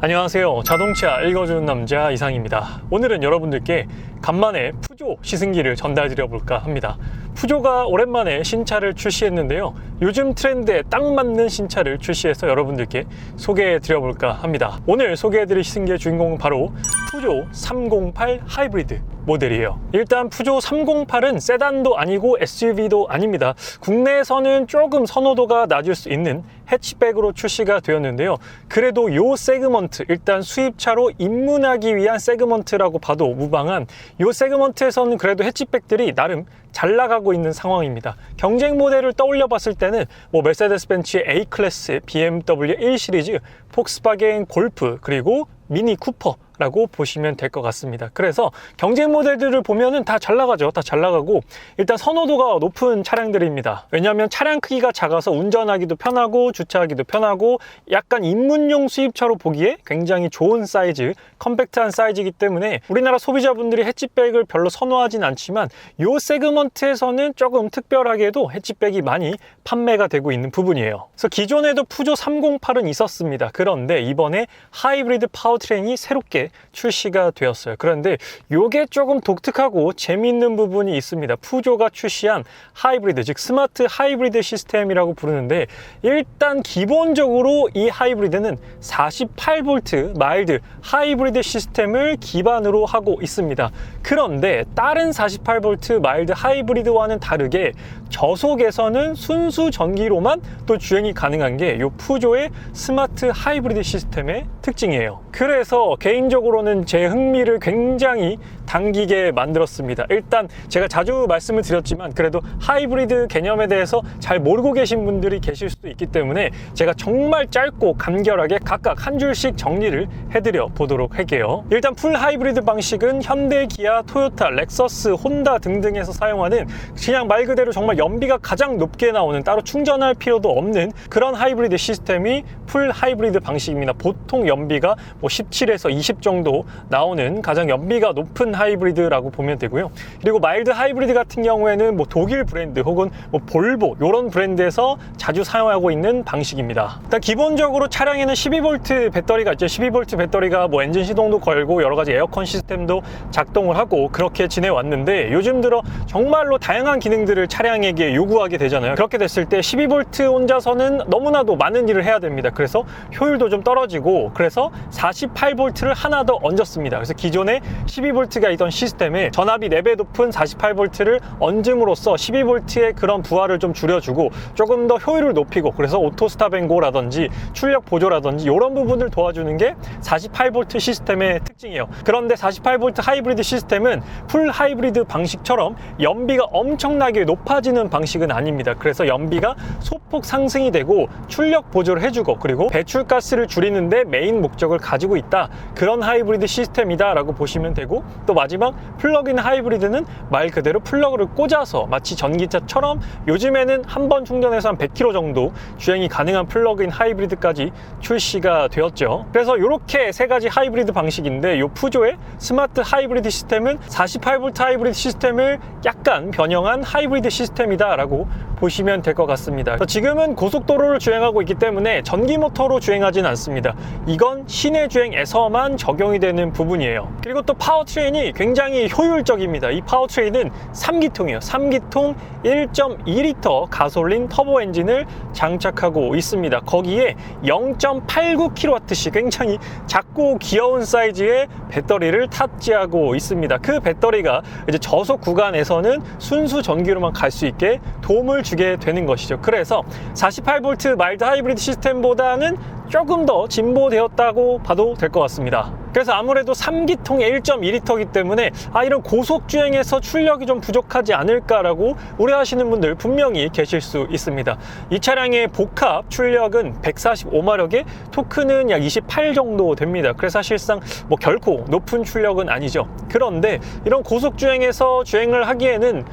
안녕하세요. 자동차 읽어주는 남자 이상입니다. 오늘은 여러분들께 간만에 푸조 시승기를 전달드려 볼까 합니다. 푸조가 오랜만에 신차를 출시했는데요. 요즘 트렌드에 딱 맞는 신차를 출시해서 여러분들께 소개해 드려 볼까 합니다. 오늘 소개해 드릴 시승기의 주인공은 바로 푸조 308 하이브리드 모델이에요. 일단 푸조 308은 세단도 아니고 SUV도 아닙니다. 국내에서는 조금 선호도가 낮을 수 있는 해치백으로 출시가 되었는데요. 그래도 요 세그먼트, 일단 수입차로 입문하기 위한 세그먼트라고 봐도 무방한 요 세그먼트에서는 그래도 해치백들이 나름 잘 나가고 있는 상황입니다. 경쟁 모델을 떠올려 봤을 때는 메세데스 벤츠의 A클래스, BMW 1 시리즈, 폭스바겐 골프, 그리고 미니 쿠퍼 라고 보시면 될 것 같습니다. 그래서 경쟁 모델들을 보면은 다 잘 나가죠. 다 잘 나가고 일단 선호도가 높은 차량들입니다. 왜냐하면 차량 크기가 작아서 운전하기도 편하고 주차하기도 편하고 약간 입문용 수입차로 보기에 굉장히 좋은 사이즈, 컴팩트한 사이즈이기 때문에 우리나라 소비자분들이 해치백을 별로 선호하진 않지만 이 세그먼트에서는 조금 특별하게도 해치백이 많이 판매가 되고 있는 부분이에요. 그래서 기존에도 푸조 308은 있었습니다. 그런데 이번에 하이브리드 파워트레인이 새롭게 출시가 되었어요. 그런데 이게 조금 독특하고 재미있는 부분이 있습니다. 푸조가 출시한 하이브리드, 즉 스마트 하이브리드 시스템이라고 부르는데, 일단 기본적으로 이 하이브리드는 48V 마일드 하이브리드 시스템을 기반으로 하고 있습니다. 그런데 다른 48V 마일드 하이브리드와는 다르게 저속에서는 순수 전기로만 또 주행이 가능한 게 이 푸조의 스마트 하이브리드 시스템의 특징이에요. 그래서 개인적으로는 제 흥미를 굉장히 당기게 만들었습니다. 일단 제가 자주 말씀을 드렸지만 그래도 하이브리드 개념에 대해서 잘 모르고 계신 분들이 계실 수도 있기 때문에 제가 정말 짧고 간결하게 각각 한 줄씩 정리를 해드려 보도록 할게요. 일단 풀 하이브리드 방식은 현대, 기아, 토요타, 렉서스, 혼다 등등에서 사용하는 그냥 말 그대로 정말 연비가 가장 높게 나오는, 따로 충전할 필요도 없는 그런 하이브리드 시스템이 풀 하이브리드 방식입니다. 보통 연비가 17에서 20 정도 나오는 가장 연비가 높은 하이브리드라고 보면 되고요. 그리고 마일드 하이브리드 같은 경우에는 독일 브랜드 혹은 볼보 이런 브랜드에서 자주 사용하고 있는 방식입니다. 일단 기본적으로 차량에는 12V 배터리가 있죠. 12V 배터리가 엔진 시동도 걸고 여러 가지 에어컨 시스템도 작동을 하고 그렇게 지내왔는데, 요즘 들어 정말로 다양한 기능들을 차량에게 요구하게 되잖아요. 그렇게 됐을 때 12V 혼자서는 너무나도 많은 일을 해야 됩니다. 그래서 효율도 좀 떨어지고, 그래서 48V를 하나 더 얹었습니다. 그래서 기존에 12V가 있던 시스템에 전압이 4배 높은 48V를 얹음으로써 12V의 그런 부하를 좀 줄여주고 조금 더 효율을 높이고, 그래서 오토 스탑 앤 고라든지 출력 보조라든지 이런 부분을 도와주는 게 48V 시스템의 특징이에요. 그런데 48V 하이브리드 시스템은 풀 하이브리드 방식처럼 연비가 엄청나게 높아지는 방식은 아닙니다. 그래서 연비가 소폭 상승이 되고 출력 보조를 해주고, 그리고 배출가스를 줄이는데 메인 목적을 가지고 있다, 그런 하이브리드 시스템이다 라고 보시면 되고, 또 마지막 플러그인 하이브리드는 말 그대로 플러그를 꽂아서 마치 전기차처럼 요즘에는 한 번 충전해서 한 100km 정도 주행이 가능한 플러그인 하이브리드까지 출시가 되었죠. 그래서 이렇게 세 가지 하이브리드 방식인데, 이 푸조의 스마트 하이브리드 시스템은 48V 하이브리드 시스템을 약간 변형한 하이브리드 시스템이다 라고 보시면 될 것 같습니다. 지금은 고속도로를 주행하고 있기 때문에 전기 모터로 주행하진 않습니다. 이건 시내 주행에서만 적용이 되는 부분이에요. 그리고 또 파워트레인이 굉장히 효율적입니다. 이 파워트레인은 3기통이에요. 3기통 1.2L 가솔린 터보 엔진을 장착하고 있습니다. 거기에 0.89kWh 굉장히 작고 귀여운 사이즈의 배터리를 탑재하고 있습니다. 그 배터리가 이제 저속 구간에서는 순수 전기로만 갈 수 있게 도움을 주게 되는 것이죠. 그래서 48V 마일드 하이브리드 시스템보다는 조금 더 진보되었다고 봐도 될 것 같습니다. 그래서 아무래도 3기통의 1.2L이기 때문에 이런 고속주행에서 출력이 좀 부족하지 않을까라고 우려하시는 분들 분명히 계실 수 있습니다. 이 차량의 복합 출력은 145마력에 토크는 약 28 정도 됩니다. 그래서 사실상 결코 높은 출력은 아니죠. 그런데 이런 고속주행에서 주행을 하기에는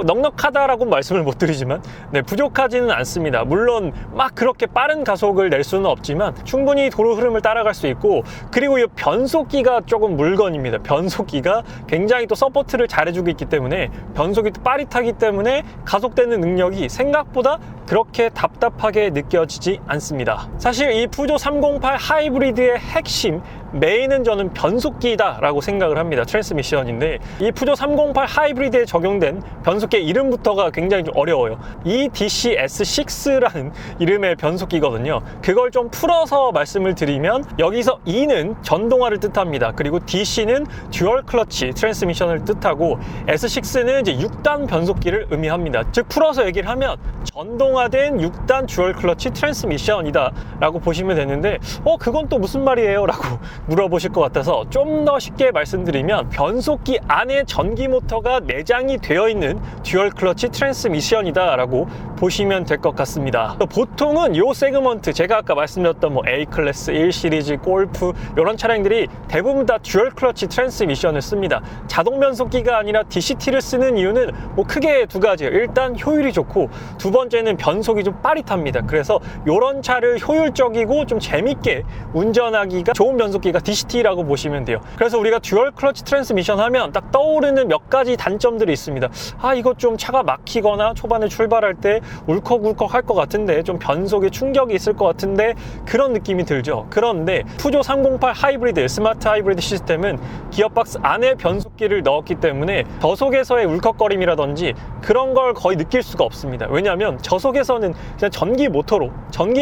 넉넉하다라고 말씀을 못 드리지만 부족하지는 않습니다. 물론 막 그렇게 빠른 가속을 낼 수는 없지만 충분히 도로 흐름을 따라갈 수 있고, 그리고 이 변속기가 조금 물건입니다. 변속기가 굉장히 또 서포트를 잘해주고 있기 때문에, 변속이 또 빠릿하기 때문에 가속되는 능력이 생각보다 그렇게 답답하게 느껴지지 않습니다. 사실 이 푸조 308 하이브리드의 핵심 메인은 저는 변속기다 라고 생각을 합니다. 트랜스미션인데 이 푸조 308 하이브리드에 적용된 변속기 이름부터가 굉장히 좀 어려워요. EDC-S6라는 이름의 변속기거든요. 그걸 좀 풀어서 말씀을 드리면 여기서 E는 전동화를 뜻합니다. 그리고 DC는 듀얼 클러치 트랜스미션을 뜻하고 S6는 이제 6단 변속기를 의미합니다. 즉 풀어서 얘기를 하면 전동화된 6단 듀얼 클러치 트랜스미션이다 라고 보시면 되는데 그건 또 무슨 말이에요? 라고 물어보실 것 같아서 좀 더 쉽게 말씀드리면 변속기 안에 전기 모터가 내장이 되어 있는 듀얼 클러치 트랜스미션이다 라고 보시면 될 것 같습니다. 보통은 이 세그먼트 제가 아까 말씀드렸던 뭐 A클래스, 1시리즈, 골프 이런 차량들이 대부분 다 듀얼 클러치 트랜스미션을 씁니다. 자동 변속기가 아니라 DCT를 쓰는 이유는 뭐 크게 두 가지예요. 일단 효율이 좋고 두 번째는 변속이 좀 빠릿합니다. 그래서 이런 차를 효율적이고 좀 재밌게 운전하기가 좋은 변속기가 DCT라고 보시면 돼요. 그래서 우리가 듀얼 클러치 트랜스미션 하면 딱 떠오르는 몇 가지 단점들이 있습니다. 이거 좀 차가 막히거나 초반에 출발할 때 울컥울컥 할 것 같은데 좀 변속에 충격이 있을 것 같은데 그런 느낌이 들죠. 그런데 푸조 308 하이브리드 스마트 하이브리드 시스템은 기어박스 안에 변속기를 넣었기 때문에 저속에서의 울컥거림이라든지 그런 걸 거의 느낄 수가 없습니다. 왜냐하면 저속에서는 그냥 전기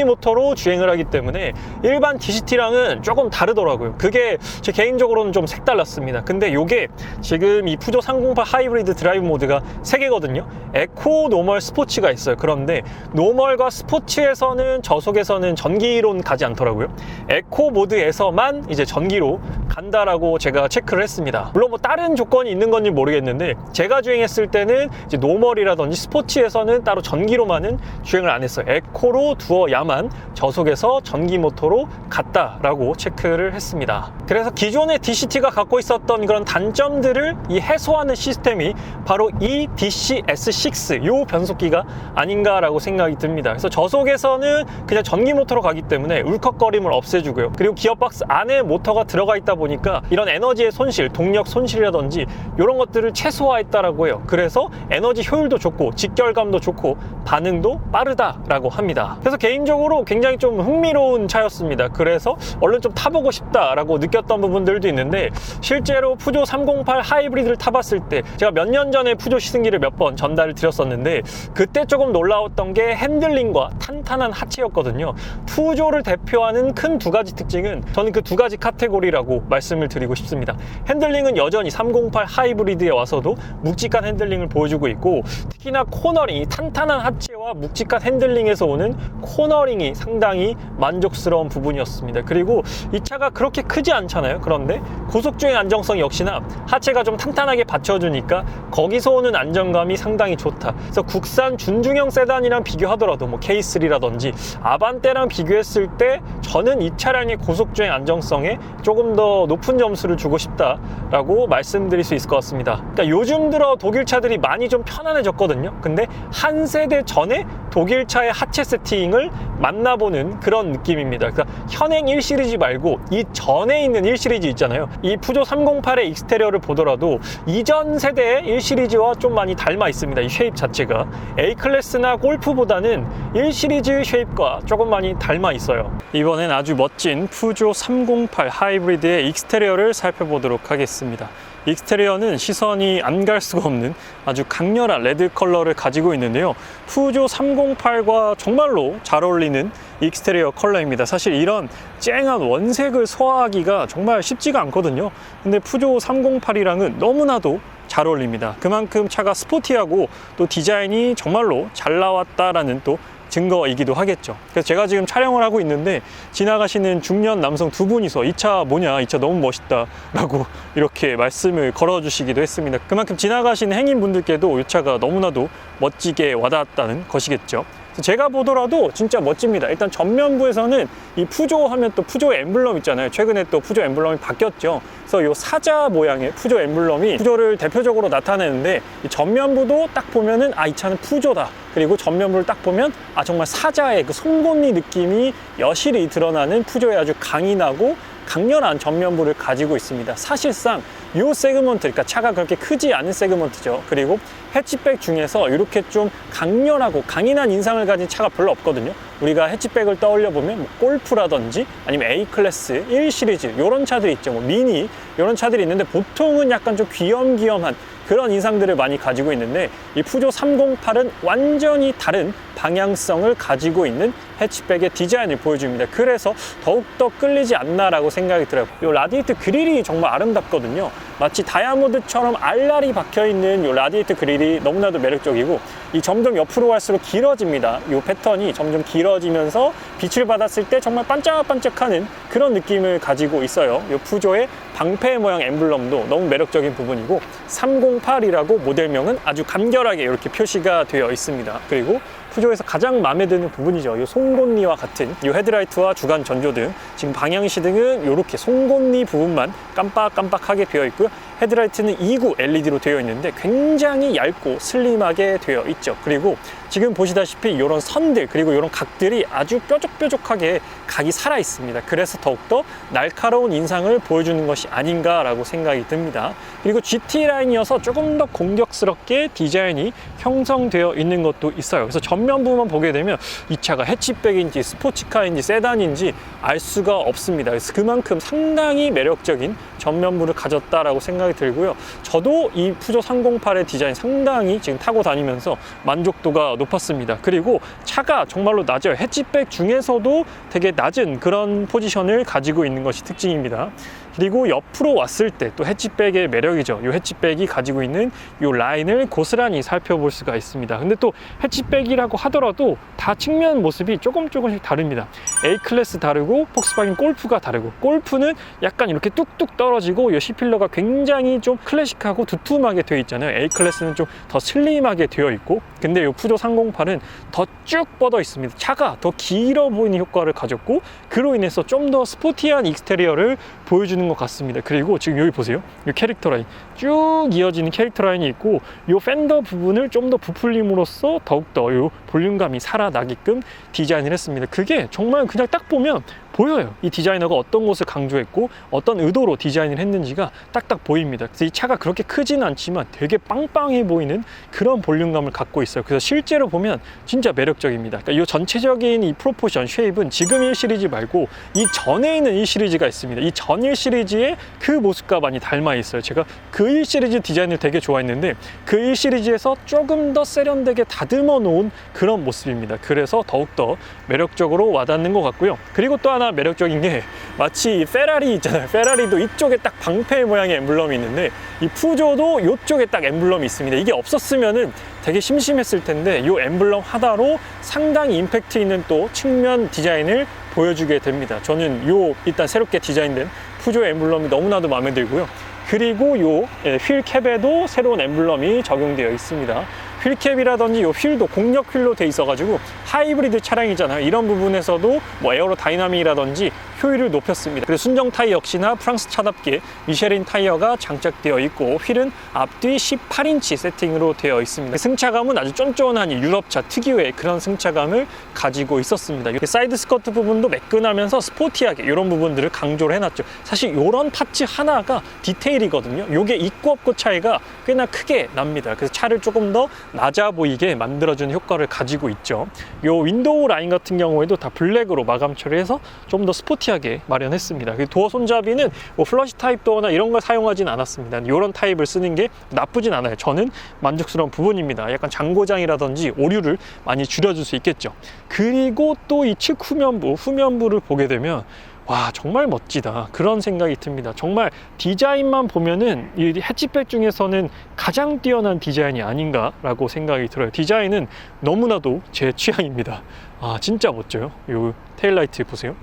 모터로 주행을 하기 때문에 일반 DCT랑은 조금 다르더라고요. 그게 제 개인적으로는 좀 색달랐습니다. 근데 이게 지금 이 푸조 308 하이브리드 드라이브 모드가 3개거든요. 에코, 노멀, 스포츠가 있어요. 그런데 노멀과 스포츠에서는 저속에서는 전기로는 가지 않더라고요. 에코 모드에서만 이제 전기로 간다라고 제가 체크를 했습니다. 물론 뭐 다른 조건이 있는 건지 모르겠는데 제가 주행했을 때는 이제 노멀이라든지 스포츠에서는 따로 전기로만은 주행을 안 했어요. 에코로 두어야만 저속에서 전기 모터로 갔다라고 체크를 했습니다. 그래서 기존의 DCT가 갖고 있었던 그런 단점들을 해소하는 시스템이 바로 이 EDC-S6 요 변속기가 아닌가라고 생각이 듭니다. 그래서 저속에서는 그냥 전기 모터로 가기 때문에 울컥거림을 없애주고요. 그리고 기어박스 안에 모터가 들어가 있다 보니까 이런 에너지의 손실, 동력 손실이라든지 이런 것들을 최소화했다라고 해요. 그래서 에너지 효율도 좋고 직결감도 좋고 반응도 빠르다라고 합니다. 그래서 개인적으로 굉장히 좀 흥미로운 차였습니다. 그래서 얼른 좀 타보고 싶다라고 느꼈던 부분들도 있는데 실제로 푸조 308 하이브리드를 타봤을 때 제가 몇 년 전에 푸조 시승기를 몇 번 전달을 드렸었는데 그때 조금 놀라웠던 게 핸들링과 탄탄한 하체였거든요. 푸조를 대표하는 큰 두 가지 특징은 저는 그 두 가지 카테고리라고 말씀을 드리고 싶습니다. 핸들링은 여전히 308 하이브리드에 와서도 묵직한 핸들링을 보여주고 있고 특히나 코너링이 탄탄한 하체와 묵직한 핸들링에서 오는 코너링이 상당히 만족스러운 부분이었습니다. 그리고 이 차가 그렇게 크지 않잖아요. 그런데 고속주행 안정성 역시나 하체가 좀 탄탄하게 받쳐주니까 거기서 오는 안정감이 상당히 좋다. 그래서 국산 준중형 세단이랑 비교하더라도 뭐 K3라든지 아반떼랑 비교했을 때 저는 이 차량의 고속주행 안정성에 조금 더 높은 점수를 주고 싶다라고 말씀드릴 수 있을 것 같습니다. 그러니까 요즘 들어 독일 차들이 많이 좀 편안해졌거든요. 근데 한 세대 전에 독일 차의 하체 세팅을 만나보는 그런 느낌입니다. 그러니까 현행 1시리즈 말고 이 전에 있는 1시리즈 있잖아요. 이 푸조 308의 익스테리어를 보더라도 이전 세대의 1시리즈와 좀 많이 닮아 있습니다. 이 쉐입 자체가 A클래스나 골프보다는 1시리즈 쉐입과 조금 많이 닮아 있어요. 이번엔 아주 멋진 푸조 308 하이브리드의 익스테리어를 살펴보도록 하겠습니다. 익스테리어는 시선이 안 갈 수가 없는 아주 강렬한 레드 컬러를 가지고 있는데요. 푸조 308과 정말로 잘 어울리는 익스테리어 컬러입니다. 사실 이런 쨍한 원색을 소화하기가 정말 쉽지가 않거든요. 근데 푸조 308이랑은 너무나도 잘 어울립니다. 그만큼 차가 스포티하고 또 디자인이 정말로 잘 나왔다라는 또 증거이기도 하겠죠. 그래서 제가 지금 촬영을 하고 있는데 지나가시는 중년 남성 두 분이서 이 차 뭐냐, 이 차 너무 멋있다 라고 이렇게 말씀을 걸어주시기도 했습니다. 그만큼 지나가시는 행인분들께도 이 차가 너무나도 멋지게 와닿았다는 것이겠죠. 제가 보더라도 진짜 멋집니다. 일단 전면부에서는 이 푸조 하면 또 푸조 엠블럼 있잖아요. 최근에 또 푸조 엠블럼이 바뀌었죠. 그래서 이 사자 모양의 푸조 엠블럼이 푸조를 대표적으로 나타내는데 이 전면부도 딱 보면은 이 차는 푸조다. 그리고 전면부를 딱 보면 정말 사자의 그 송곳니 느낌이 여실히 드러나는 푸조의 아주 강인하고 강렬한 전면부를 가지고 있습니다. 사실상 이 세그먼트, 그러니까 차가 그렇게 크지 않은 세그먼트죠. 그리고 해치백 중에서 이렇게 좀 강렬하고 강인한 인상을 가진 차가 별로 없거든요. 우리가 해치백을 떠올려 보면 뭐 골프라든지 아니면 A클래스, 1 시리즈 이런 차들이 있죠. 뭐 미니 이런 차들이 있는데 보통은 약간 좀 귀염귀염한 그런 인상들을 많이 가지고 있는데 이 푸조 308은 완전히 다른 방향성을 가지고 있는 해치백의 디자인을 보여줍니다. 그래서 더욱더 끌리지 않나라고 생각이 들어요. 이 라디에이터 그릴이 정말 아름답거든요. 마치 다이아몬드처럼 알알이 박혀있는 이 라디에이터 그릴이 너무나도 매력적이고 이 점점 옆으로 갈수록 길어집니다. 이 패턴이 점점 길어지면서 빛을 받았을 때 정말 반짝반짝하는 그런 느낌을 가지고 있어요. 이 푸조의 방패 모양 엠블럼도 너무 매력적인 부분이고 308이라고 모델명은 아주 간결하게 이렇게 표시가 되어 있습니다. 그리고 푸조에서 가장 마음에 드는 부분이죠. 이 송곳니와 같은 이 헤드라이트와 주간 전조등, 지금 방향시등은 이렇게 송곳니 부분만 깜빡깜빡하게 되어 있고요. 헤드라이트는 2구 LED로 되어 있는데 굉장히 얇고 슬림하게 되어 있죠. 그리고 지금 보시다시피 이런 선들 그리고 이런 각들이 아주 뾰족뾰족하게 각이 살아 있습니다. 그래서 더욱더 날카로운 인상을 보여주는 것이 아닌가라고 생각이 듭니다. 그리고 GT 라인이어서 조금 더 공격스럽게 디자인이 형성되어 있는 것도 있어요. 그래서 전면 부분만 보게 되면 이 차가 해치백인지 스포츠카인지 세단인지 알 수가 없습니다. 그래서 그만큼 상당히 매력적인 전면부를 가졌다라고 생각이 들고요. 저도 이 푸조 308의 디자인 상당히 지금 타고 다니면서 만족도가 높았습니다. 그리고 차가 정말로 낮아요. 해치백 중에서도 되게 낮은 그런 포지션을 가지고 있는 것이 특징입니다. 그리고 옆으로 왔을 때 또 해치백의 매력이죠. 이 해치백이 가지고 있는 이 라인을 고스란히 살펴볼 수가 있습니다. 근데 또 해치백이라고 하더라도 다 측면 모습이 조금씩 다릅니다. A클래스 다르고 폭스바겐 골프가 다르고, 골프는 약간 이렇게 뚝뚝 떨어지고 이 C필러가 굉장히 좀 클래식하고 두툼하게 되어 있잖아요. A클래스는 좀 더 슬림하게 되어 있고, 근데 이 푸조 308은 더 쭉 뻗어 있습니다. 차가 더 길어 보이는 효과를 가졌고, 그로 인해서 좀 더 스포티한 익스테리어를 보여주는 것 같습니다. 그리고 지금 여기 보세요. 이 캐릭터 라인 쭉 이어지는 캐릭터 라인이 있고, 이 팬더 부분을 좀 더 부풀림으로써 더욱더 이 볼륨감이 살아나게끔 디자인을 했습니다. 그게 정말 그냥 딱 보면 보여요. 이 디자이너가 어떤 것을 강조했고 어떤 의도로 디자인을 했는지가 딱딱 보입니다. 그래서 이 차가 그렇게 크지는 않지만 되게 빵빵해 보이는 그런 볼륨감을 갖고 있어요. 그래서 실제로 보면 진짜 매력적입니다. 그러니까 이 전체적인 이 프로포션, 쉐입은 지금 1 시리즈 말고 이 전에 있는 1 시리즈가 있습니다. 이 전 1 시리즈의 그 모습과 많이 닮아 있어요. 제가 그 1 시리즈 디자인을 되게 좋아했는데 그 1 시리즈에서 조금 더 세련되게 다듬어 놓은 그런 모습입니다. 그래서 더욱더 매력적으로 와닿는 것 같고요. 그리고 또 하나 매력적인 게, 마치 페라리 있잖아요. 페라리도 이쪽에 딱 방패 모양의 엠블럼이 있는데 이 푸조도 이쪽에 딱 엠블럼이 있습니다. 이게 없었으면은 되게 심심했을 텐데 이 엠블럼 하나로 상당히 임팩트 있는 또 측면 디자인을 보여주게 됩니다. 저는 요 일단 새롭게 디자인된 푸조 엠블럼이 너무나도 마음에 들고요. 그리고 요 휠캡에도 새로운 엠블럼이 적용되어 있습니다. 휠캡이라든지 이 휠도 공력 휠로 돼 있어가지고 하이브리드 차량이잖아요. 이런 부분에서도 뭐 에어로 다이나믹이라든지 효율을 높였습니다. 그리고 순정 타이어 역시나 프랑스 차답게 미쉐린 타이어가 장착되어 있고, 휠은 앞뒤 18인치 세팅으로 되어 있습니다. 승차감은 아주 쫀쫀한 유럽차 특유의 그런 승차감을 가지고 있었습니다. 사이드 스커트 부분도 매끈하면서 스포티하게 이런 부분들을 강조를 해놨죠. 사실 이런 파츠 하나가 디테일이거든요. 이게 있고 없고 차이가 꽤나 크게 납니다. 그래서 차를 조금 더 낮아 보이게 만들어주는 효과를 가지고 있죠. 이 윈도우 라인 같은 경우에도 다 블랙으로 마감 처리해서 좀 더 스포티하게 마련했습니다. 도어 손잡이는 뭐 플러시 타입 도어나 이런 걸 사용하진 않았습니다. 이런 타입을 쓰는 게 나쁘진 않아요. 저는 만족스러운 부분입니다. 약간 장고장이라든지 오류를 많이 줄여줄 수 있겠죠. 그리고 또 이 측 후면부를 보게 되면 와, 정말 멋지다, 그런 생각이 듭니다. 정말 디자인만 보면은 이 해치백 중에서는 가장 뛰어난 디자인이 아닌가라고 생각이 들어요. 디자인은 너무나도 제 취향입니다. 아, 진짜 멋져요. 이 테일라이트 보세요.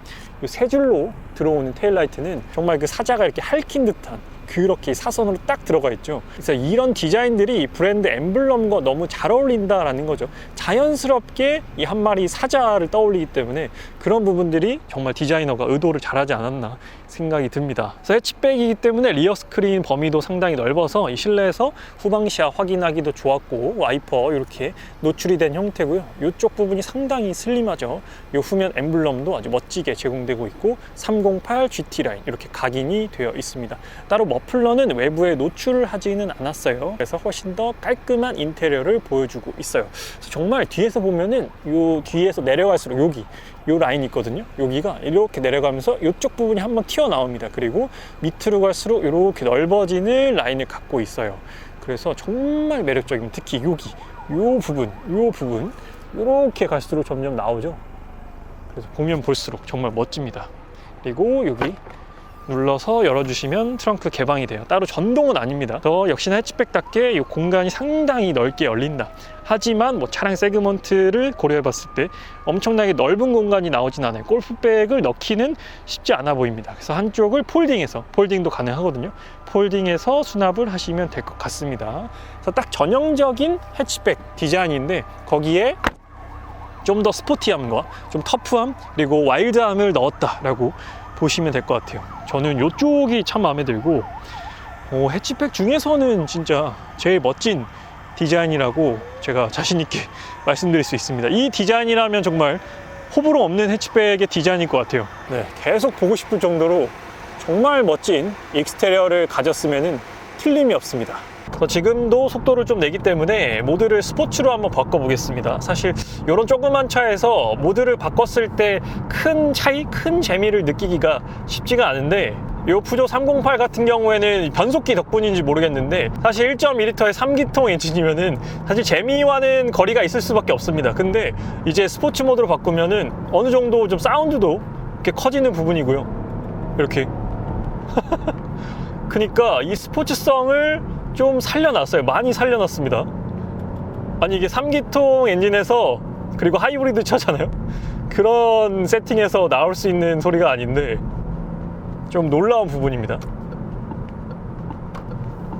이 세 줄로 들어오는 테일라이트는 정말 그 사자가 이렇게 핥힌 듯한 그렇게 사선으로 딱 들어가 있죠. 그래서 이런 디자인들이 브랜드 엠블럼과 너무 잘 어울린다라는 거죠. 자연스럽게 이 한 마리 사자를 떠올리기 때문에 그런 부분들이 정말 디자이너가 의도를 잘하지 않았나 생각이 듭니다. 그래서 해치백이기 때문에 리어 스크린 범위도 상당히 넓어서 이 실내에서 후방시야 확인하기도 좋았고, 와이퍼 이렇게 노출이 된 형태고요. 이쪽 부분이 상당히 슬림하죠. 이 후면 엠블럼도 아주 멋지게 제공되고 있고 308 GT 라인 이렇게 각인이 되어 있습니다. 따로 머플러는 외부에 노출을 하지는 않았어요. 그래서 훨씬 더 깔끔한 인테리어를 보여주고 있어요. 그래서 정말 뒤에서 보면은 요 뒤에서 내려갈수록 여기 요 라인이 있거든요. 여기가 이렇게 내려가면서 이쪽 부분이 한번 튀어나옵니다. 그리고 밑으로 갈수록 이렇게 넓어지는 라인을 갖고 있어요. 그래서 정말 매력적인, 특히 여기 요 부분 이렇게 갈수록 점점 나오죠. 그래서 보면 볼수록 정말 멋집니다. 그리고 여기 눌러서 열어주시면 트렁크 개방이 돼요. 따로 전동은 아닙니다. 더 역시나 해치백답게 이 공간이 상당히 넓게 열린다. 하지만 뭐 차량 세그먼트를 고려해 봤을 때 엄청나게 넓은 공간이 나오진 않아요. 골프백을 넣기는 쉽지 않아 보입니다. 그래서 한쪽을 폴딩도 가능하거든요. 폴딩해서 수납을 하시면 될 것 같습니다. 그래서 딱 전형적인 해치백 디자인인데 거기에 좀 더 스포티함과 좀 터프함 그리고 와일드함을 넣었다라고 보시면 될 것 같아요. 저는 이쪽이 참 마음에 들고 해치백 중에서는 진짜 제일 멋진 디자인이라고 제가 자신 있게 말씀드릴 수 있습니다. 이 디자인이라면 정말 호불호 없는 해치백의 디자인일 것 같아요. 네, 계속 보고 싶을 정도로 정말 멋진 익스테리어를 가졌으면 틀림이 없습니다. 지금도 속도를 좀 내기 때문에 모드를 스포츠로 한번 바꿔보겠습니다. 사실 이런 조그만 차에서 모드를 바꿨을 때 큰 차이, 큰 재미를 느끼기가 쉽지가 않은데 이 푸조 308 같은 경우에는 변속기 덕분인지 모르겠는데 사실 1.2L의 3기통 엔진이면은 사실 재미와는 거리가 있을 수밖에 없습니다. 근데 이제 스포츠 모드로 바꾸면은 어느 정도 좀 사운드도 이렇게 커지는 부분이고요. 이렇게 그러니까 이 스포츠성을 좀 살려놨어요. 많이 살려놨습니다. 아니 이게 3기통 엔진에서 그리고 하이브리드 차잖아요. 그런 세팅에서 나올 수 있는 소리가 아닌데 좀 놀라운 부분입니다.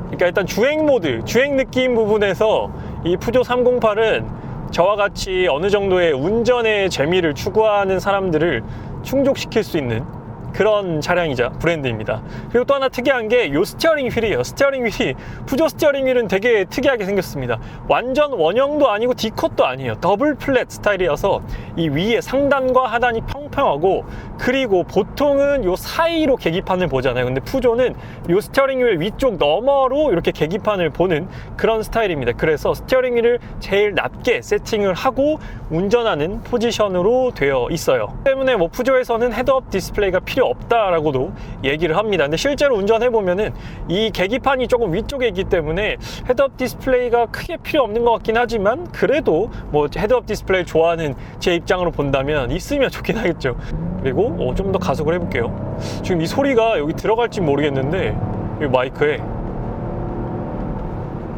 그러니까 일단 주행 모드, 주행 느낌 부분에서 이 푸조 308은 저와 같이 어느 정도의 운전의 재미를 추구하는 사람들을 충족시킬 수 있는 그런 차량이자 브랜드입니다. 그리고 또 하나 특이한 게 이 스티어링 휠이에요. 스티어링 휠이 푸조 스티어링 휠은 되게 특이하게 생겼습니다. 완전 원형도 아니고 D컷도 아니에요. 더블 플랫 스타일이어서 이 위에 상단과 하단이 평평하고 그리고 보통은 이 사이로 계기판을 보잖아요. 근데 푸조는 이 스티어링 휠 위쪽 너머로 이렇게 계기판을 보는 그런 스타일입니다. 그래서 스티어링 휠을 제일 낮게 세팅을 하고 운전하는 포지션으로 되어 있어요. 때문에 뭐 푸조에서는 헤드업 디스플레이가 필요 없다라고도 얘기를 합니다. 근데 실제로 운전해보면은 이 계기판이 조금 위쪽에 있기 때문에 헤드업 디스플레이가 크게 필요 없는 것 같긴 하지만 그래도 뭐 헤드업 디스플레이 좋아하는 제 입장으로 본다면 있으면 좋긴 하겠죠. 그리고 좀 더 가속을 해볼게요. 지금 이 소리가 여기 들어갈지 모르겠는데 이 마이크에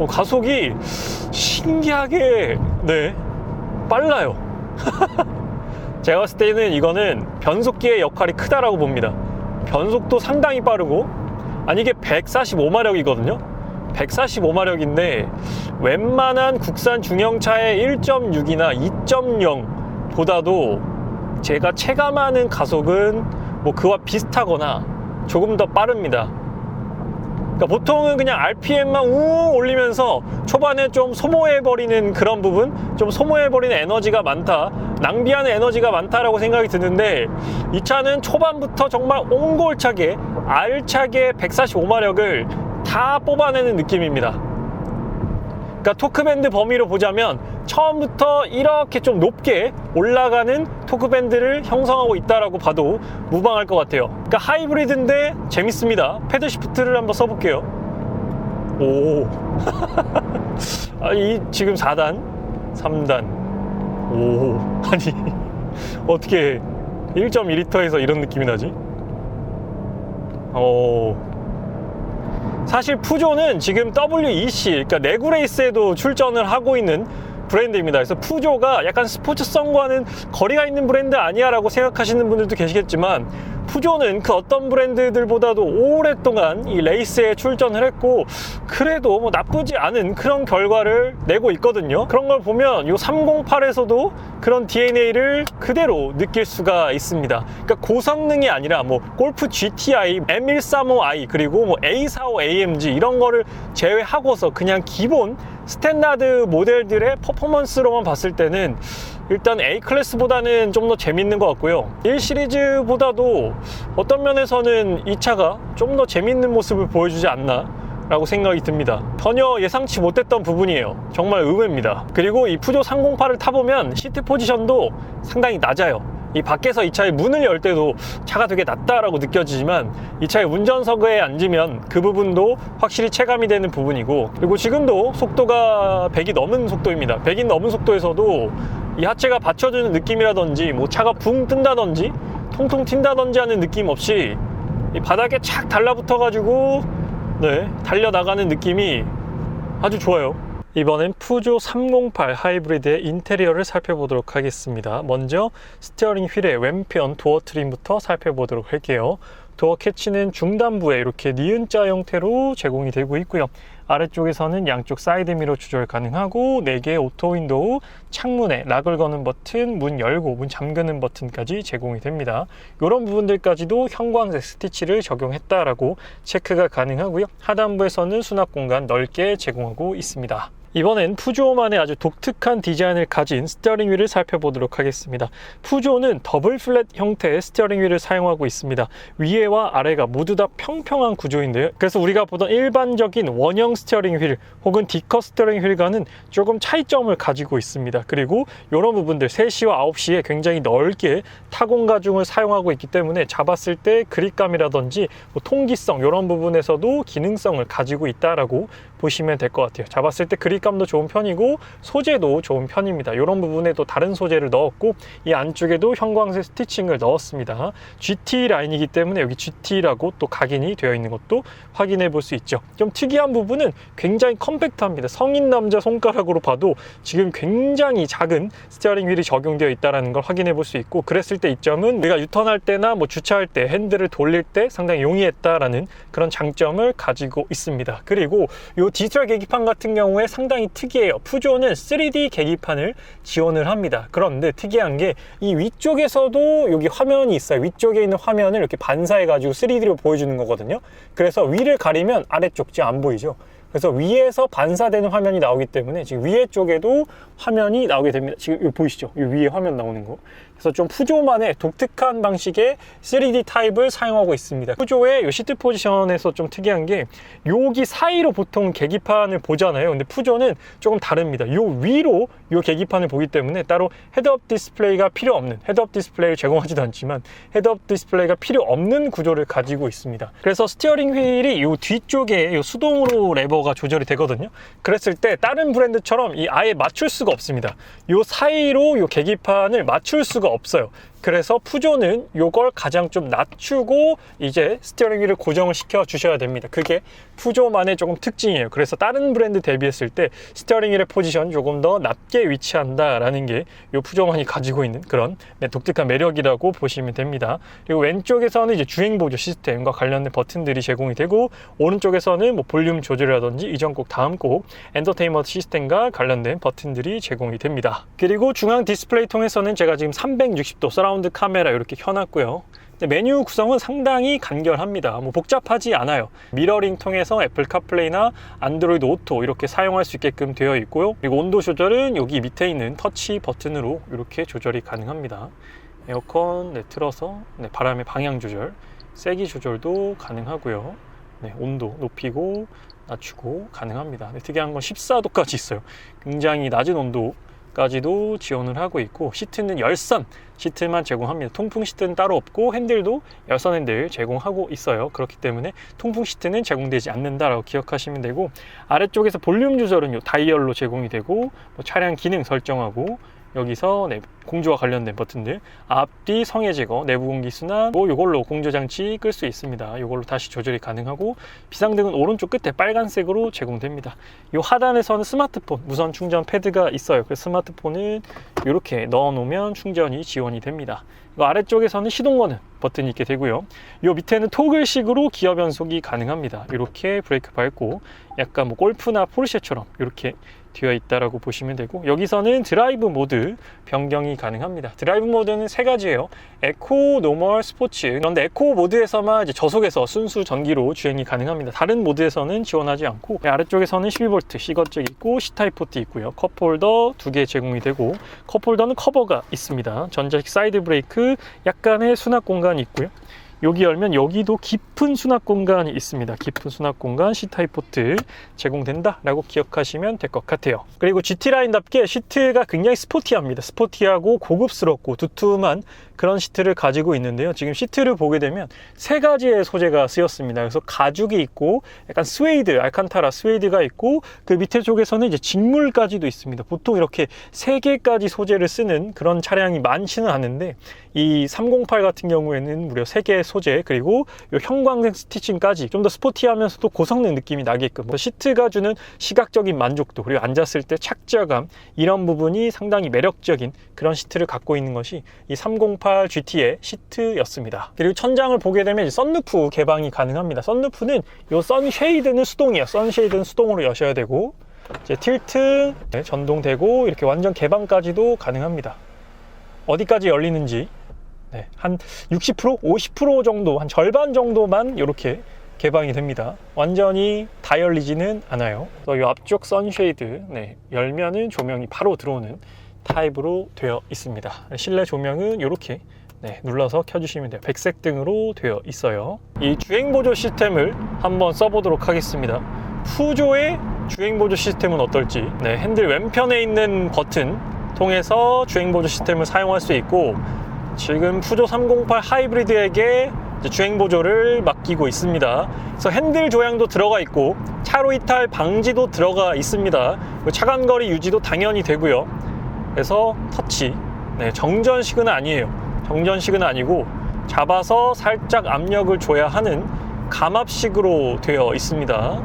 가속이 신기하게 빨라요. 제가 봤을 때는 이거는 변속기의 역할이 크다라고 봅니다. 변속도 상당히 빠르고 아니 이게 145마력이거든요 145마력인데 웬만한 국산 중형차의 1.6이나 2.0 보다도 제가 체감하는 가속은 뭐 그와 비슷하거나 조금 더 빠릅니다. 그러니까 보통은 그냥 RPM만 우 올리면서 초반에 좀 소모해버리는 그런 부분, 좀 소모해버리는 에너지가 많다, 낭비하는 에너지가 많다라고 생각이 드는데 이 차는 초반부터 정말 옹골차게 알차게 145마력을 다 뽑아내는 느낌입니다. 그러니까 토크밴드 범위로 보자면 처음부터 이렇게 좀 높게 올라가는 토크밴드를 형성하고 있다라고 봐도 무방할 것 같아요. 그러니까 하이브리드인데 재밌습니다. 패드 시프트를 한번 써볼게요. 오, 이 지금 4단, 3단, 오, 아니 어떻게 1.2L에서 이런 느낌이 나지? 사실 푸조는 지금 WEC, 그러니까 레구레이스에도 출전을 하고 있는 브랜드입니다. 그래서 푸조가 약간 스포츠성과는 거리가 있는 브랜드 아니야 라고 생각하시는 분들도 계시겠지만 푸조는 그 어떤 브랜드들보다도 오랫동안 이 레이스에 출전을 했고 그래도 뭐 나쁘지 않은 그런 결과를 내고 있거든요. 그런 걸 보면 이 308에서도 그런 DNA를 그대로 느낄 수가 있습니다. 그러니까 고성능이 아니라 뭐 골프 GTI, M135i 그리고 뭐 A45 AMG 이런 거를 제외하고서 그냥 기본 스탠다드 모델들의 퍼포먼스로만 봤을 때는 일단 A 클래스보다는 좀 더 재밌는 것 같고요. 1 시리즈보다도 어떤 면에서는 이 차가 좀 더 재밌는 모습을 보여주지 않나 라고 생각이 듭니다. 전혀 예상치 못했던 부분이에요. 정말 의외입니다. 그리고 이 푸조 308을 타보면 시트 포지션도 상당히 낮아요. 이 밖에서 이 차의 문을 열 때도 차가 되게 낮다라고 느껴지지만 이 차의 운전석에 앉으면 그 부분도 확실히 체감이 되는 부분이고, 그리고 지금도 속도가 100이 넘은 속도입니다. 100이 넘은 속도에서도 이 하체가 받쳐주는 느낌이라든지 뭐 차가 붕 뜬다든지 통통 튄다든지 하는 느낌 없이 이 바닥에 착 달라붙어 가지고 달려나가는 느낌이 아주 좋아요. 이번엔 푸조 308 하이브리드의 인테리어를 살펴보도록 하겠습니다. 먼저 스티어링 휠의 왼편 도어 트림부터 살펴보도록 할게요. 도어 캐치는 중단부에 이렇게 니은자 형태로 제공이 되고 있고요. 아래쪽에서는 양쪽 사이드 미러 조절 가능하고 4개의 오토 윈도우, 창문에 락을 거는 버튼, 문 열고 문 잠그는 버튼까지 제공이 됩니다. 이런 부분들까지도 형광색 스티치를 적용했다라고 체크가 가능하고요. 하단부에서는 수납 공간 넓게 제공하고 있습니다. 이번엔 푸조만의 아주 독특한 디자인을 가진 스티어링 휠을 살펴보도록 하겠습니다. 푸조는 더블 플랫 형태의 스티어링 휠을 사용하고 있습니다. 위에와 아래가 모두 다 평평한 구조인데요. 그래서 우리가 보던 일반적인 원형 스티어링 휠 혹은 D컷 스티어링 휠과는 조금 차이점을 가지고 있습니다. 그리고 이런 부분들 3시와 9시에 굉장히 넓게 타공 가중을 사용하고 있기 때문에 잡았을 때 그립감이라든지 뭐 통기성 이런 부분에서도 기능성을 가지고 있다라고 보시면 될 것 같아요. 잡았을 때 그립감도 좋은 편이고 소재도 좋은 편입니다. 이런 부분에도 다른 소재를 넣었고 이 안쪽에도 형광색 스티칭을 넣었습니다. GT 라인이기 때문에 여기 GT라고 또 각인이 되어 있는 것도 확인해 볼 수 있죠. 좀 특이한 부분은 굉장히 컴팩트합니다. 성인 남자 손가락으로 봐도 지금 굉장히 작은 스티어링 휠이 적용되어 있다는 걸 확인해 볼 수 있고, 그랬을 때 이점은 우리가 유턴할 때나 뭐 주차할 때 핸들을 돌릴 때 상당히 용이했다라는 그런 장점을 가지고 있습니다. 그리고 이 디지털 계기판 같은 경우에 상당히 특이해요. 푸조는 3D 계기판을 지원을 합니다. 그런데 특이한 게 이 위쪽에서도 여기 화면이 있어요. 위쪽에 있는 화면을 이렇게 반사해 가지고 3D로 보여주는 거거든요. 그래서 위를 가리면 아래쪽 지금 안 보이죠. 그래서 위에서 반사되는 화면이 나오기 때문에 지금 위에 쪽에도 화면이 나오게 됩니다. 지금 이거 보이시죠? 이 위에 화면 나오는 거. 그래서 좀 푸조만의 독특한 방식의 3D 타입을 사용하고 있습니다. 푸조의 이 시트 포지션에서 좀 특이한 게 여기 사이로 보통 계기판을 보잖아요. 근데 푸조는 조금 다릅니다. 이 위로 이 계기판을 보기 때문에 따로 헤드업 디스플레이가 필요 없는, 헤드업 디스플레이를 제공하지도 않지만 헤드업 디스플레이가 필요 없는 구조를 가지고 있습니다. 그래서 스티어링 휠이 이 뒤쪽에 이 수동으로 레버가 조절이 되거든요. 그랬을 때 다른 브랜드처럼 이 아예 맞출 수가 없습니다. 이 사이로 이 계기판을 맞출 수가 없어요. 그래서 푸조는 이걸 가장 좀 낮추고 이제 스티어링 휠을 고정을 시켜 주셔야 됩니다. 그게 푸조만의 조금 특징이에요. 그래서 다른 브랜드 대비했을 때 스티어링 휠의 포지션 조금 더 낮게 위치한다라는 게 이 푸조만이 가지고 있는 그런 독특한 매력이라고 보시면 됩니다. 그리고 왼쪽에서는 이제 주행 보조 시스템과 관련된 버튼들이 제공이 되고, 오른쪽에서는 뭐 볼륨 조절이라든지 이전 곡 다음 곡 엔터테인먼트 시스템과 관련된 버튼들이 제공이 됩니다. 그리고 중앙 디스플레이 통해서는 제가 지금 360도 서라운드 카메라 이렇게 켜놨고요. 메뉴 구성은 상당히 간결합니다. 뭐 복잡하지 않아요. 미러링 통해서 애플 카플레이나 안드로이드 오토 이렇게 사용할 수 있게끔 되어 있고요. 그리고 온도 조절은 여기 밑에 있는 터치 버튼으로 이렇게 조절이 가능합니다. 에어컨 틀어서 바람의 방향 조절, 세기 조절도 가능하고요. 온도 높이고 낮추고 가능합니다. 특이한 건 14도까지 있어요. 굉장히 낮은 온도 까지도 지원을 하고 있고, 시트는 열선 시트만 제공합니다. 통풍 시트는 따로 없고 핸들도 열선 핸들 제공하고 있어요. 그렇기 때문에 통풍 시트는 제공되지 않는다라고 기억하시면 되고, 아래쪽에서 볼륨 조절은 요 다이얼로 제공이 되고, 뭐 차량 기능 설정하고, 여기서 공조와 관련된 버튼들, 앞뒤 성해 제거, 내부 공기 순환, 뭐 이걸로 공조 장치 끌 수 있습니다. 이걸로 다시 조절이 가능하고, 비상등은 오른쪽 끝에 빨간색으로 제공됩니다. 이 하단에서는 스마트폰 무선 충전 패드가 있어요. 그래서 스마트폰을 이렇게 넣어 놓으면 충전이 지원이 됩니다. 이 아래쪽에서는 시동 거는 버튼이 있게 되고요. 이 밑에는 토글식으로 기어 변속이 가능합니다. 이렇게 브레이크 밟고 약간 뭐 골프나 포르쉐처럼 이렇게 되어 있다라고 보시면 되고, 여기서는 드라이브 모드 변경이 가능합니다. 드라이브 모드는 세 가지예요. 에코, 노멀, 스포츠. 그런데 에코 모드에서만 이제 저속에서 순수 전기로 주행이 가능합니다. 다른 모드에서는 지원하지 않고, 아래쪽에서는 12V C거잭 있고 C타입 포트 있고요. 컵홀더 2개 제공이 되고, 컵홀더는 커버가 있습니다. 전자식 사이드 브레이크, 약간의 수납 공간이 있고요. 여기 열면 여기도 깊은 수납 공간이 있습니다. 깊은 수납 공간, C타입 포트 제공된다 라고 기억하시면 될 것 같아요. 그리고 GT라인답게 시트가 굉장히 스포티합니다. 스포티하고 고급스럽고 두툼한 그런 시트를 가지고 있는데요. 지금 시트를 보게 되면 세 가지의 소재가 쓰였습니다. 그래서 가죽이 있고, 약간 스웨이드, 알칸타라 스웨이드가 있고, 그 밑에 쪽에서는 이제 직물까지도 있습니다. 보통 이렇게 세 개까지 소재를 쓰는 그런 차량이 많지는 않은데, 이 308 같은 경우에는 무려 3개의 소재, 그리고 이 형광색 스티칭까지 좀 더 스포티하면서도 고성능 느낌이 나게끔, 시트가 주는 시각적인 만족도, 그리고 앉았을 때 착좌감, 이런 부분이 상당히 매력적인 그런 시트를 갖고 있는 것이 이 308 GT의 시트였습니다. 그리고 천장을 보게 되면 썬루프 개방이 가능합니다. 썬루프는 이 선쉐이드는 수동이에요. 선쉐이드는 수동으로 여셔야 되고, 이제 틸트 전동되고, 이렇게 완전 개방까지도 가능합니다. 어디까지 열리는지 한 60%, 50% 정도, 한 절반 정도만 이렇게 개방이 됩니다. 완전히 다 열리지는 않아요. 이 앞쪽 선쉐이드 열면은 조명이 바로 들어오는 타입으로 되어 있습니다. 실내 조명은 이렇게 눌러서 켜주시면 돼요. 백색 등으로 되어 있어요. 이 주행보조 시스템을 한번 써보도록 하겠습니다. 푸조의 주행보조 시스템은 어떨지, 핸들 왼편에 있는 버튼 통해서 주행보조 시스템을 사용할 수 있고, 지금 푸조 308 하이브리드에게 주행보조를 맡기고 있습니다. 그래서 핸들 조향도 들어가 있고, 차로 이탈 방지도 들어가 있습니다. 차간거리 유지도 당연히 되고요. 그래서 터치, 정전식은 아니에요. 정전식은 아니고 잡아서 살짝 압력을 줘야 하는 감압식으로 되어 있습니다.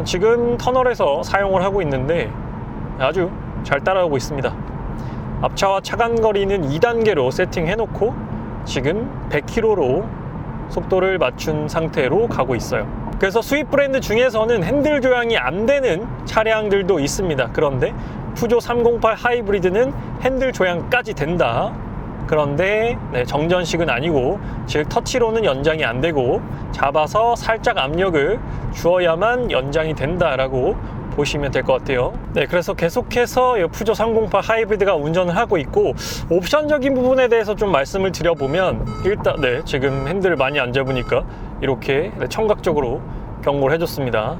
지금 터널에서 사용을 하고 있는데 아주 잘 따라오고 있습니다. 앞차와 차간거리는 2단계로 세팅해 놓고 지금 100km로 속도를 맞춘 상태로 가고 있어요. 그래서 수입 브랜드 중에서는 핸들 조향이 안 되는 차량들도 있습니다. 그런데 푸조 308 하이브리드는 핸들 조향까지 된다. 그런데 정전식은 아니고, 즉 터치로는 연장이 안 되고 잡아서 살짝 압력을 주어야만 연장이 된다라고 보시면 될 것 같아요. 그래서 계속해서 푸조 308 하이브리드가 운전을 하고 있고, 옵션적인 부분에 대해서 좀 말씀을 드려보면, 일단 지금 핸들을 많이 안 잡으니까 이렇게 청각적으로 경고를 해줬습니다.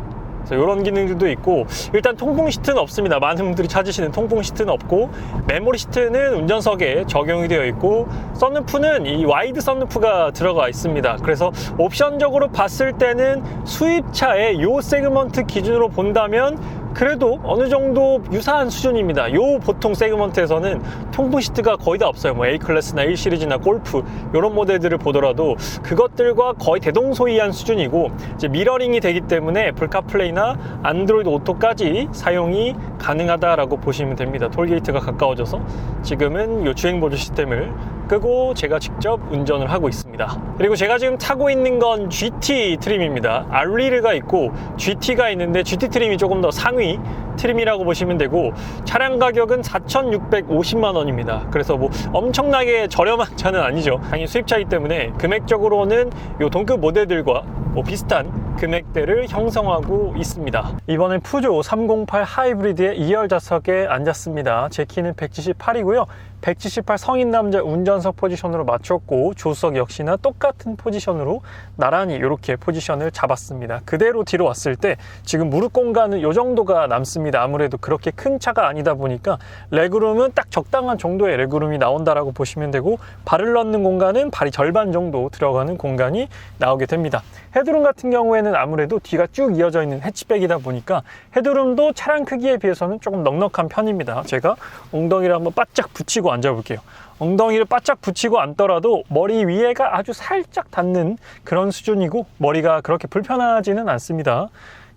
이런 기능들도 있고, 일단 통풍 시트는 없습니다. 많은 분들이 찾으시는 통풍 시트는 없고, 메모리 시트는 운전석에 적용이 되어 있고, 썬루프는 이 와이드 썬루프가 들어가 있습니다. 그래서 옵션적으로 봤을 때는 수입차의 이 세그먼트 기준으로 본다면 그래도 어느 정도 유사한 수준입니다. 요 보통 세그먼트에서는 통풍 시트가 거의 다 없어요. A클래스나 1시리즈나 골프 이런 모델들을 보더라도 그것들과 거의 대동소이한 수준이고, 이제 미러링이 되기 때문에 애플 카플레이나 안드로이드 오토까지 사용이 가능하다라고 보시면 됩니다. 톨게이트가 가까워져서 지금은 이 주행보조 시스템을 끄고 제가 직접 운전을 하고 있습니다. 그리고 제가 지금 타고 있는 건 GT 트림입니다. 알리르가 있고 GT가 있는데, GT 트림이 조금 더 상위 트림이라고 보시면 되고, 차량 가격은 4,650만 원입니다. 그래서 뭐 엄청나게 저렴한 차는 아니죠. 당연히 수입차이기 때문에 금액적으로는 이 동급 모델들과 뭐 비슷한 금액대를 형성하고 있습니다. 이번엔 푸조 308 하이브리드의 2열 좌석에 앉았습니다. 제 키는 178이고요. 178 성인 남자 운전석 포지션으로 맞췄고, 조수석 역시나 똑같은 포지션으로 나란히 이렇게 포지션을 잡았습니다. 그대로 뒤로 왔을 때 지금 무릎 공간은 이 정도가 남습니다. 아무래도 그렇게 큰 차가 아니다 보니까 레그룸은 딱 적당한 정도의 레그룸이 나온다라고 보시면 되고, 발을 넣는 공간은 발이 절반 정도 들어가는 공간이 나오게 됩니다. 헤드룸 같은 경우에는 아무래도 뒤가 쭉 이어져 있는 해치백이다 보니까 헤드룸도 차량 크기에 비해서는 조금 넉넉한 편입니다. 제가 엉덩이를 한번 바짝 붙이고 앉아볼게요. 엉덩이를 바짝 붙이고 앉더라도 머리 위에가 아주 살짝 닿는 그런 수준이고, 머리가 그렇게 불편하지는 않습니다.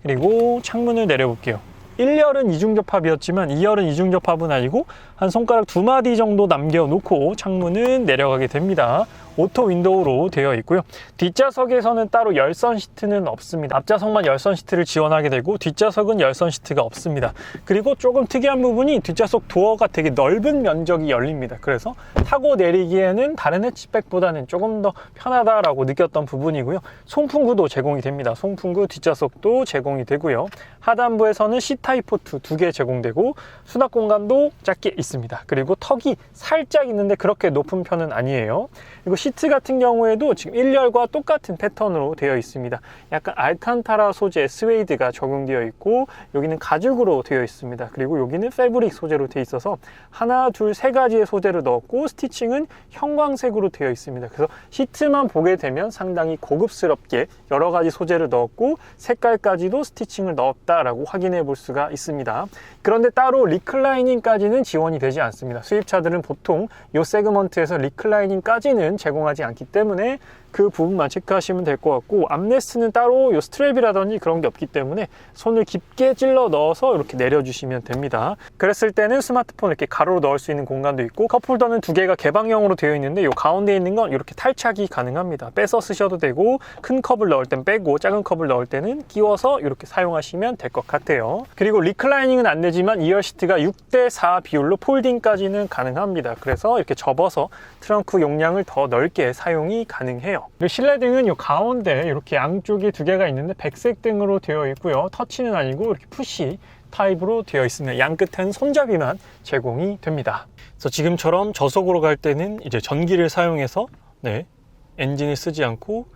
그리고 창문을 내려볼게요. 1열은 이중접합이었지만 2열은 이중접합은 아니고 한 손가락 2마디 정도 남겨놓고 창문은 내려가게 됩니다. 오토 윈도우로 되어 있고요. 뒷좌석에서는 따로 열선 시트는 없습니다. 앞좌석만 열선 시트를 지원하게 되고 뒷좌석은 열선 시트가 없습니다. 그리고 조금 특이한 부분이 뒷좌석 도어가 되게 넓은 면적이 열립니다. 그래서 타고 내리기에는 다른 해치백보다는 조금 더 편하다라고 느꼈던 부분이고요. 송풍구도 제공이 됩니다. 송풍구 뒷좌석도 제공이 되고요. 하단부에서는 C타입 포트 2개 제공되고 수납 공간도 작게 있습니다. 그리고 턱이 살짝 있는데 그렇게 높은 편은 아니에요. 그리고 시트 같은 경우에도 지금 1열과 똑같은 패턴으로 되어 있습니다. 약간 알칸타라 소재 스웨이드가 적용되어 있고 여기는 가죽으로 되어 있습니다. 그리고 여기는 패브릭 소재로 되어 있어서 하나, 둘, 세 가지의 소재를 넣었고 스티칭은 형광색으로 되어 있습니다. 그래서 시트만 보게 되면 상당히 고급스럽게 여러 가지 소재를 넣었고 색깔까지도 스티칭을 넣었다라고 확인해 볼 수가 있습니다. 그런데 따로 리클라이닝까지는 지원이 되지 않습니다. 수입차들은 보통 이 세그먼트에서 리클라이닝까지는 제공하지 않기 때문에 그 부분만 체크하시면 될 것 같고 암레스트는 따로 이 스트랩이라든지 그런 게 없기 때문에 손을 깊게 찔러 넣어서 이렇게 내려주시면 됩니다. 그랬을 때는 스마트폰을 이렇게 가로로 넣을 수 있는 공간도 있고 컵홀더는 2개가 개방형으로 되어 있는데 이 가운데 있는 건 이렇게 탈착이 가능합니다. 빼서 쓰셔도 되고 큰 컵을 넣을 땐 빼고 작은 컵을 넣을 때는 끼워서 이렇게 사용하시면 될 것 같아요. 그리고 리클라이닝은 안 되지만 2열 시트가 6대4 비율로 폴딩까지는 가능합니다. 그래서 이렇게 접어서 트렁크 용량을 더 넓게 사용이 가능해요. 그리고 실내 등은 이 가운데 이렇게 양쪽에 2개가 있는데 백색 등으로 되어 있고요. 터치는 아니고 이렇게 푸시 타입으로 되어 있습니다. 양 끝에는 손잡이만 제공이 됩니다. 그래서 지금처럼 저속으로 갈 때는 이제 전기를 사용해서 엔진을 쓰지 않고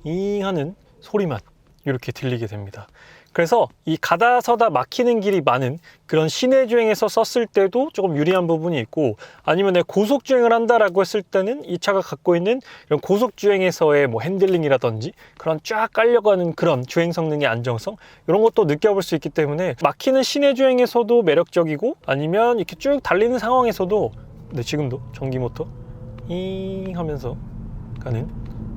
잉 하는 소리만 이렇게 들리게 됩니다. 그래서 이 가다 서다 막히는 길이 많은 그런 시내 주행에서 썼을 때도 조금 유리한 부분이 있고 아니면 내가 고속 주행을 한다라고 했을 때는 이 차가 갖고 있는 이런 고속 주행에서의 뭐 핸들링이라든지 그런 쫙 깔려가는 그런 주행 성능의 안정성 이런 것도 느껴볼 수 있기 때문에 막히는 시내 주행에서도 매력적이고 아니면 이렇게 쭉 달리는 상황에서도 지금도 전기 모터 잉 하면서 가는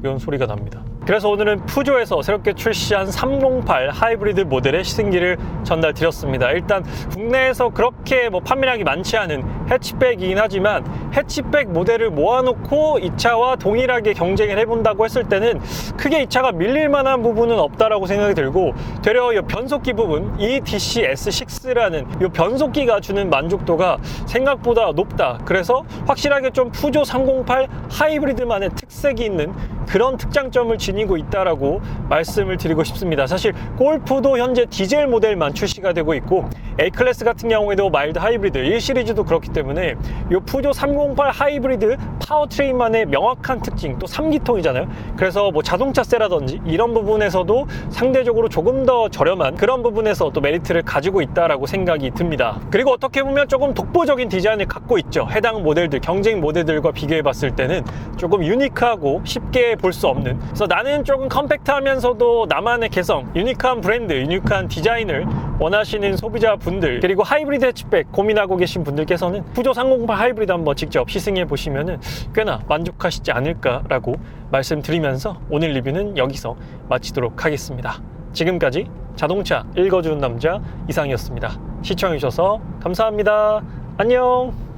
이런 소리가 납니다. 그래서 오늘은 푸조에서 새롭게 출시한 308 하이브리드 모델의 시승기를 전달 드렸습니다. 일단 국내에서 그렇게 판매량이 많지 않은 해치백이긴 하지만 해치백 모델을 모아놓고 이 차와 동일하게 경쟁을 해본다고 했을 때는 크게 이 차가 밀릴 만한 부분은 없다라고 생각이 들고 되려 이 변속기 부분 EDC S6라는 이 변속기가 주는 만족도가 생각보다 높다. 그래서 확실하게 좀 푸조 308 하이브리드만의 특색이 있는 그런 특장점을 지니고 있다라고 말씀을 드리고 싶습니다. 사실 골프도 현재 디젤 모델만 출시가 되고 있고 A클래스 같은 경우에도 마일드 하이브리드 1시리즈도 그렇기 때문에 이 푸조 308 하이브리드 파워트레인만의 명확한 특징 또 3기통이잖아요. 그래서 자동차세라든지 이런 부분에서도 상대적으로 조금 더 저렴한 그런 부분에서 또 메리트를 가지고 있다라고 생각이 듭니다. 그리고 어떻게 보면 조금 독보적인 디자인을 갖고 있죠. 해당 모델들 경쟁 모델들과 비교해 봤을 때는 조금 유니크하고 쉽게 볼 수 없는 그래서 나는 조금 컴팩트하면서도 나만의 개성 유니크한 브랜드 유니크한 디자인을 원하시는 소비자분들 그리고 하이브리드 해치백 고민하고 계신 분들께서는 푸조 308 하이브리드 한번 직접 시승해 보시면은 꽤나 만족하시지 않을까라고 말씀드리면서 오늘 리뷰는 여기서 마치도록 하겠습니다. 지금까지 자동차 읽어주는 남자 이상이었습니다. 시청해주셔서 감사합니다. 안녕.